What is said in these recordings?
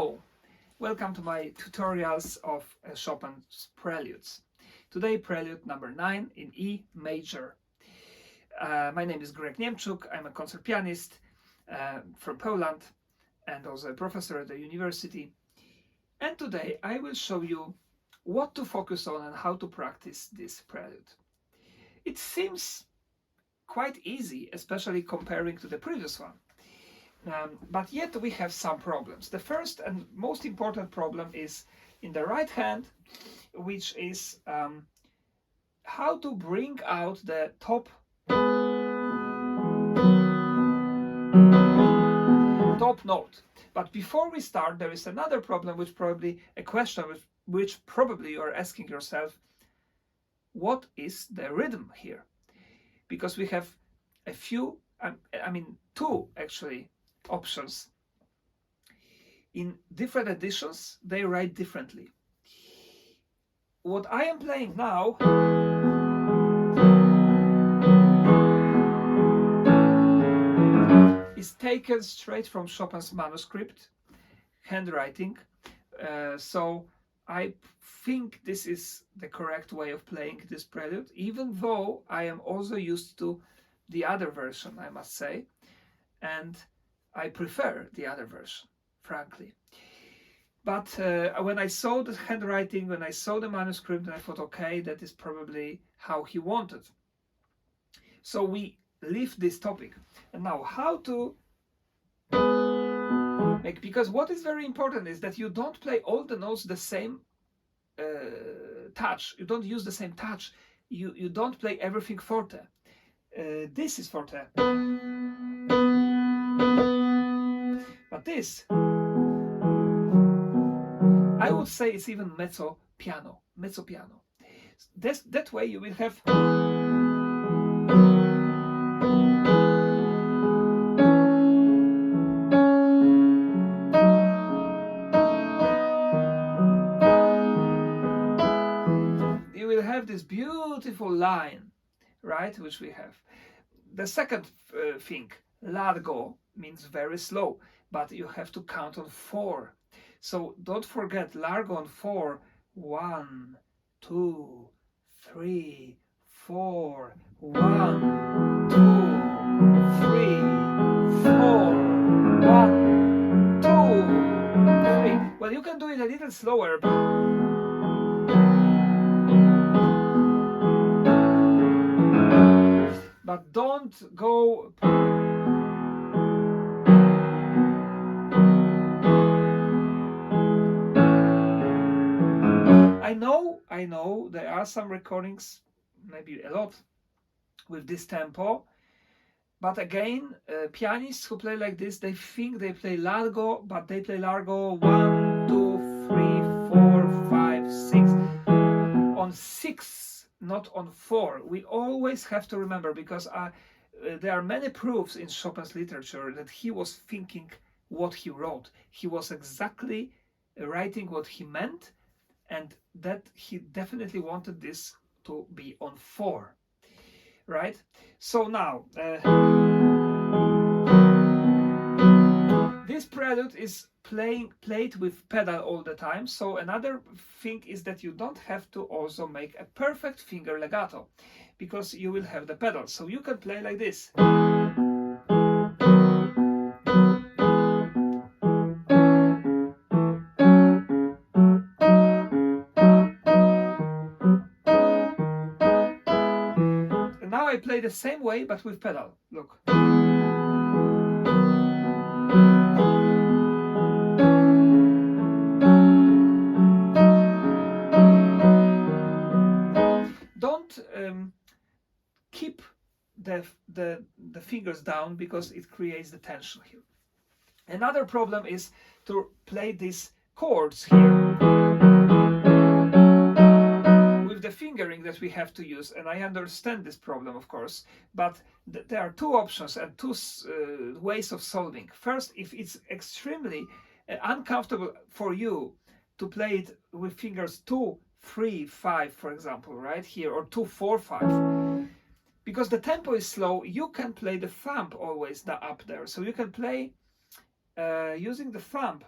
Hello, welcome to my tutorials of Chopin's Preludes. Today Prelude number 9 in E major. My name is Niemczuk, I'm a concert pianist from Poland and also a professor at the university. And today I will show you what to focus on and how to practice this prelude. It seems quite easy, especially comparing to the previous one. But yet we have some problems. The first and most important problem is in the right hand, which is how to bring out the top note. But before we start, there is another problem, which probably a question which probably you are asking yourself: what is the rhythm here? Because we have a few, two actually options. In different editions they write differently. What I am playing now is taken straight from Chopin's manuscript, handwriting, so I think this is the correct way of playing this prelude, even though I am also used to the other version, I must say, and I prefer the other version, frankly. But when I saw the handwriting, when I saw the manuscript, I thought, okay, that is probably how he wanted. So we leave this topic. And now, how to make, because what is very important is that you don't play all the notes the same touch. You don't use the same touch. You don't play everything forte. This is forte. But this, I would say, it's even mezzo piano. That way you will have this beautiful line, right, which we have. The second thing, largo, means very slow, but you have to count on 4. So don't forget, largo on 4. 1, 2, 3, 4. 1, 2, 3, 4. 1, 2, 3. Well, you can do it a little slower. But don't go. I know there are some recordings, maybe a lot, with this tempo. But again, pianists who play like this, they think they play largo, but they play largo 1, 2, 3, 4, 5, 6. On 6, not on 4. We always have to remember, because there are many proofs in Chopin's literature that he was thinking what he wrote. He was exactly writing what he meant, and that he definitely wanted this to be on 4, right? So now, this prelude is played with pedal all the time. So another thing is that you don't have to also make a perfect finger legato, because you will have the pedal. So you can play like this. And now I play the same way, but with pedal. Look. Don't keep the fingers down, because it creates the tension here. Another problem is to play these chords here with the fingering that we have to use, and I understand this problem, of course, but there are two options and two ways of solving. First, if it's extremely uncomfortable for you to play it with fingers 2, 3, 5, for example, right here, or 2, 4, 5, because the tempo is slow, you can play the thumb always up there. So you can play using the thumb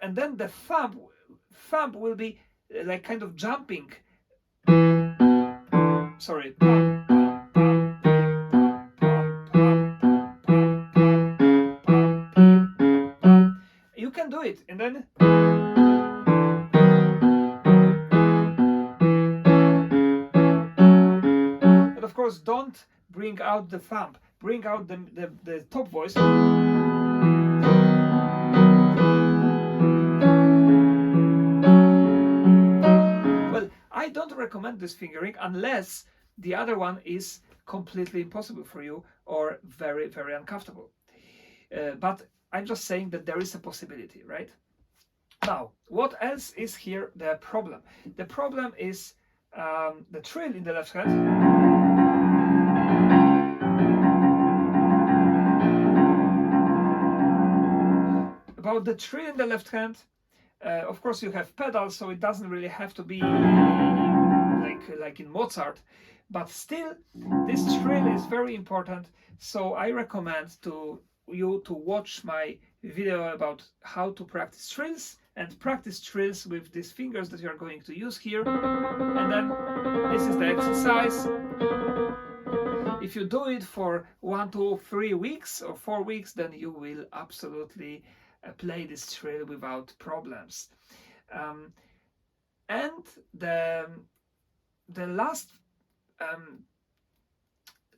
and then the thumb will be like kind of jumping. Sorry. You can do it, and then but of course don't bring out the thumb, bring out the top voice. Well, I don't recommend this fingering unless the other one is completely impossible for you or very, very uncomfortable. But I'm just saying that there is a possibility, right? Now, what else is here the problem? The problem is the trill in the left hand. About the trill in the left hand, of course you have pedals, so it doesn't really have to be like in Mozart, but still this trill is very important. So I recommend you to watch my video about how to practice trills, and practice trills with these fingers that you are going to use here. And then this is the exercise. If you do it for 1, 2, 3 weeks or 4 weeks, then you will absolutely play this trill without problems. And the last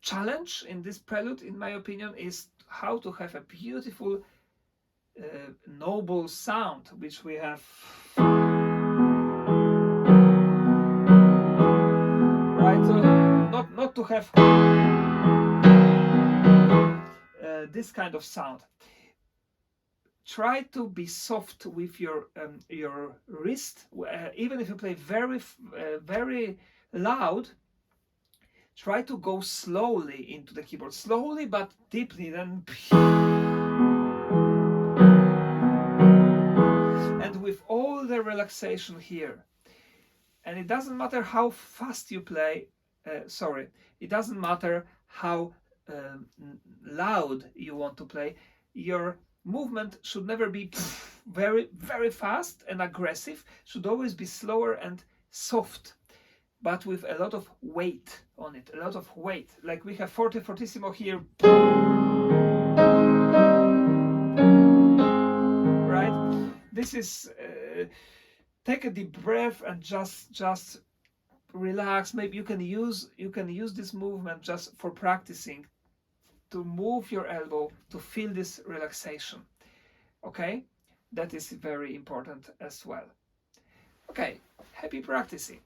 challenge in this prelude, in my opinion, is how to have a beautiful noble sound, which we have right. So not to have this kind of sound. Try to be soft with your wrist, even if you play very loud. Try to go slowly into the keyboard, slowly but deeply, then and with all the relaxation here. And it doesn't matter how fast you play, it doesn't matter how loud you want to play. Your movement should never be very fast and aggressive, should always be slower and soft, but with a lot of weight on it, a lot of weight. Like we have forte fortissimo here, right? This is take a deep breath and just relax. Maybe you can use this movement just for practicing, to move your elbow, to feel this relaxation. Okay, that is very important as well. Okay, happy practicing.